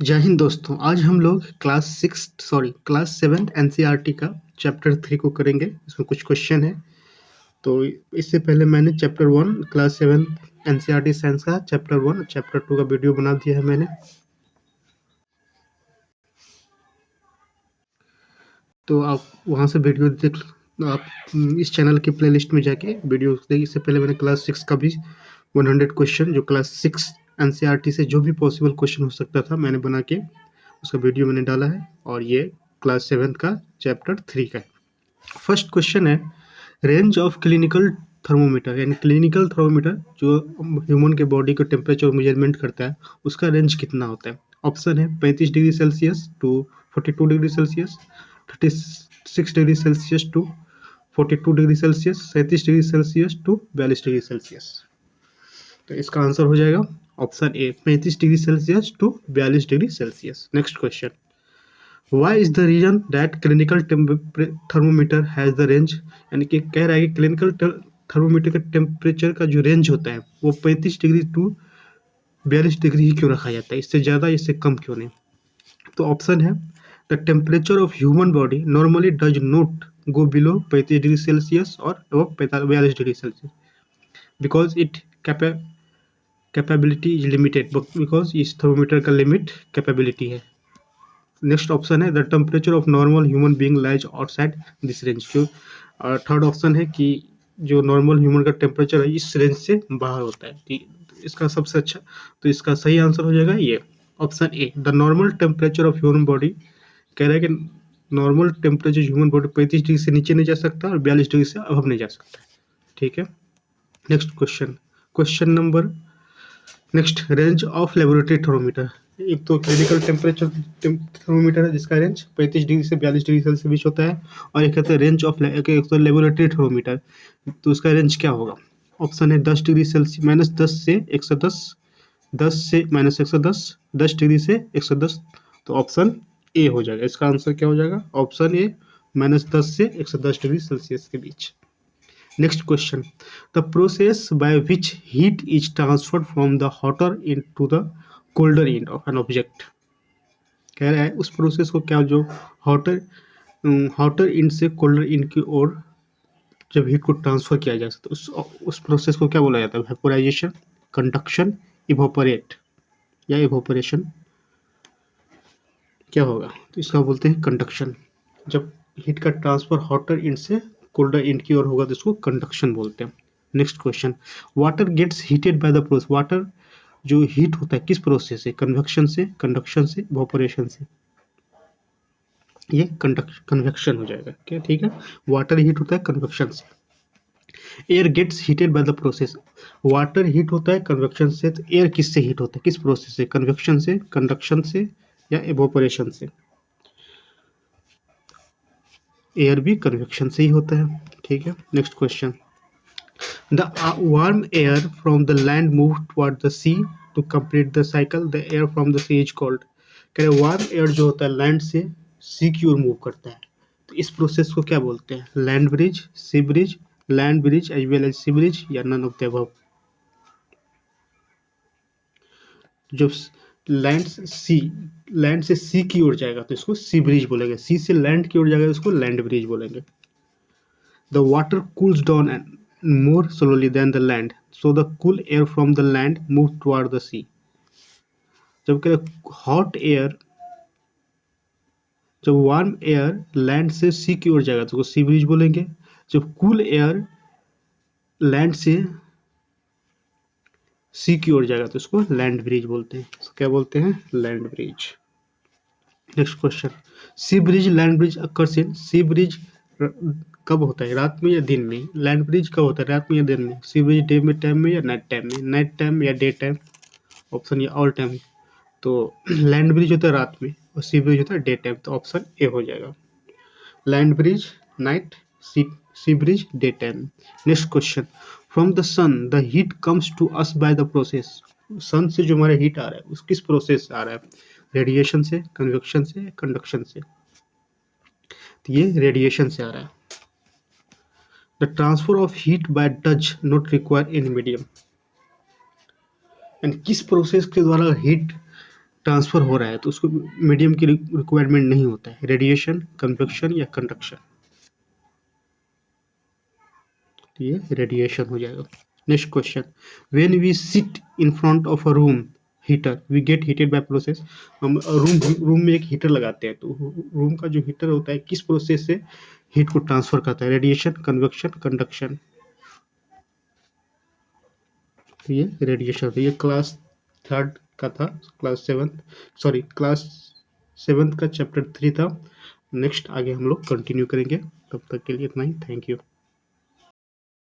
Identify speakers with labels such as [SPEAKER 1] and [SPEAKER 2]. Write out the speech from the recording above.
[SPEAKER 1] जय हिंद दोस्तों। आज हम लोग क्लास 7 एनसीईआरटी का चैप्टर 3 को करेंगे। इसमें कुछ क्वेश्चन है। तो इससे पहले मैंने चैप्टर 1 क्लास 7 एनसीईआरटी साइंस का चैप्टर 1 और चैप्टर 2 का वीडियो बना दिया है मैंने। तो आप वहाँ से वीडियो देख आप इस चैनल की प्लेलिस्ट में जाके वीडियो देखिए। इससे पहले मैंने क्लास 6 का भी 100 क्वेश्चन जो क्लास 6 एनसीईआरटी से जो भी पॉसिबल क्वेश्चन हो सकता था मैंने बना के उसका वीडियो मैंने डाला है। और ये क्लास 7 का चैप्टर 3 का है। फर्स्ट क्वेश्चन है, रेंज ऑफ क्लिनिकल थर्मोमीटर, यानी क्लिनिकल थर्मोमीटर जो ह्यूमन के बॉडी को टेम्परेचर मेजरमेंट करता है उसका रेंज कितना होता है। ऑप्शन है 35 degree Celsius to 42 degree Celsius, 36 degree Celsius to 42 degree Celsius, 37 degree Celsius to 42 degree Celsius. तो इसका आंसर हो जाएगा option A 35 degree Celsius to 42 degree Celsius. Next question, why is the reason that clinical thermometer has the range, यानी कि कह रहा है कि क्लिनिकल थर्मोमीटर का टेम्परेचर का जो रेंज होता है वो 35 डिग्री टू 42 डिग्री ही क्यों रखा जाता है, इससे ज़्यादा इससे कम क्यों नहीं। तो ऑप्शन है, the temperature of human body normally does not go below 35 degree Celsius और 42 degree Celsius because it capability is limited, because इस थर्मोमीटर का लिमिट कैपेबिलिटी है। नेक्स्ट ऑप्शन है, the temperature of normal human being lies outside this range. जो third option है कि जो normal human का टेम्परेचर है इस रेंज से बाहर होता है। ठीक, इसका सबसे अच्छा, तो इसका सही आंसर हो जाएगा ये option A, the normal temperature of human body. कह रहा है कि normal temperature human body 35 degree से नीचे नहीं जा सकता और 42 डिग्री से अब नहीं जा सकता। ठीक है। Next question, question number next, range of laboratory thermometer. एक तो क्लिनिकल टेम्परेचर थर्मोमीटर है जिसका रेंज 35 डिग्री से 42 डिग्री सेल्सियस के बीच होता है, और एक कहते हैं रेंज ऑफ एक तो लेबोरेटरी थर्मोमीटर, तो उसका रेंज क्या होगा। ऑप्शन है 10 डिग्री सेल्सियस -10 से 110, 10 से -110, 10 डिग्री से 110। तो ऑप्शन ए हो जाएगा। इसका आंसर क्या हो जाएगा, ऑप्शन ए -10 से 110 डिग्री सेल्सियस के बीच। Next question, the process by which heat is transferred from the hotter end to the colder end of an object। कह रहा है उस प्रोसेस को क्या, जो हॉटर एंड से कोल्डर एंड की ओर जब हीट को ट्रांसफर किया जा सकता है उस प्रोसेस को क्या बोला जाता है, वेपोराइजेशन, कंडक्शन, इवोपरेट या इवोपरेशन, क्या होगा। तो इसका बोलते हैं कंडक्शन। जब हीट का ट्रांसफर हॉटर एंड से कोल्डर एंड की ओर होगा तो इसको कंडक्शन बोलते हैं। Next question, water gets heated by the process. Water जो हीट होता है किस प्रोसेस से, कन्वेक्शन से, कंडक्शन से, इवोपरेशन से। ये कन्वेक्शन हो जाएगा क्या। ठीक है, वाटर हीट होता है कन्वेक्शन से। Air gets heated by the process, water heat होता है कन्वेक्शन से, तो एयर किससे हीट होता है, किस प्रोसेस से, कन्वेक्शन से, कंडक्शन से या इवोपरेशन से। एयर भी कन्वेक्शन से ही होता है। ठीक है। Next question, the warm air from the land move toward the sea to complete the cycle, the air from the sea is called. कह रहे वार्म एयर जो होता है लैंड से सी की ओर मूव करता है, तो इस प्रोसेस को क्या बोलते हैं, land bridge, sea bridge, land bridge as well as sea bridge, या नन ऑफ द अबव। जो लैंड से सी की ओर जाएगा तो इसको सी ब्रिज बोलेंगे, सी से लैंड की ओर जाएगा तो इसको लैंड ब्रिज बोलेंगे। The water cools down and more slowly than the land, so the cool air from the land moves toward the sea। जब कह हॉट एयर, जब वार्म एयर लैंड से सी की ओर जाएगा तो उसको सी ब्रिज बोलेंगे। जब कूल एयर लैंड से सी की ओर जाएगा तो उसको लैंड ब्रिज बोलते हैं। तो क्या बोलते हैं, land breeze. Next question, sea bridge land breeze occurs in, sea breeze कब होता है, रात में या दिन में। लैंड ब्रिज कब होता है, रात में या दिन में। सी ब्रिज डे में टाइम में या नाइट टाइम में, नाइट टाइम या डे टाइम। ऑप्शन ये ऑल टाइम। तो लैंड ब्रिज होता है रात में और सी ब्रिज होता है डे टाइम, तो ऑप्शन ए हो जाएगा। Land bridge night, sea bridge day time. Next question, from the sun the heat comes to us by the process. Sun से जो हमारा हीट आ रहा है उस किस प्रोसेस से आ रहा है, रेडिएशन से, कन्वेक्शन से, कंडक्शन से। तो ये रेडिएशन से आ रहा है। The transfer of heat bye does not require any medium, यानी किस प्रोसेस के द्वारा हीट ट्रांसफर हो रहा है तो उसको मीडियम की रिक्वायरमेंट नहीं होता है, रेडिएशन, कन्वेक्शन या कंडक्शन। ये रेडिएशन हो जाएगा। Next question, when we sit in front of a room heater we get heated by process. हम रूम में एक हीटर लगाते हैं तो रूम का जो हीटर होता है किस प्रोसेस से हीट को ट्रांसफर करता है, रेडिएशन, कन्वेक्शन, कंडक्शन। ये रेडिएशन, ये क्लास थर्ड का था, क्लास सेवन्थ का चैप्टर 3 था। नेक्स्ट आगे हम लोग कंटिन्यू करेंगे, तब तक के लिए इतना ही, थैंक यू।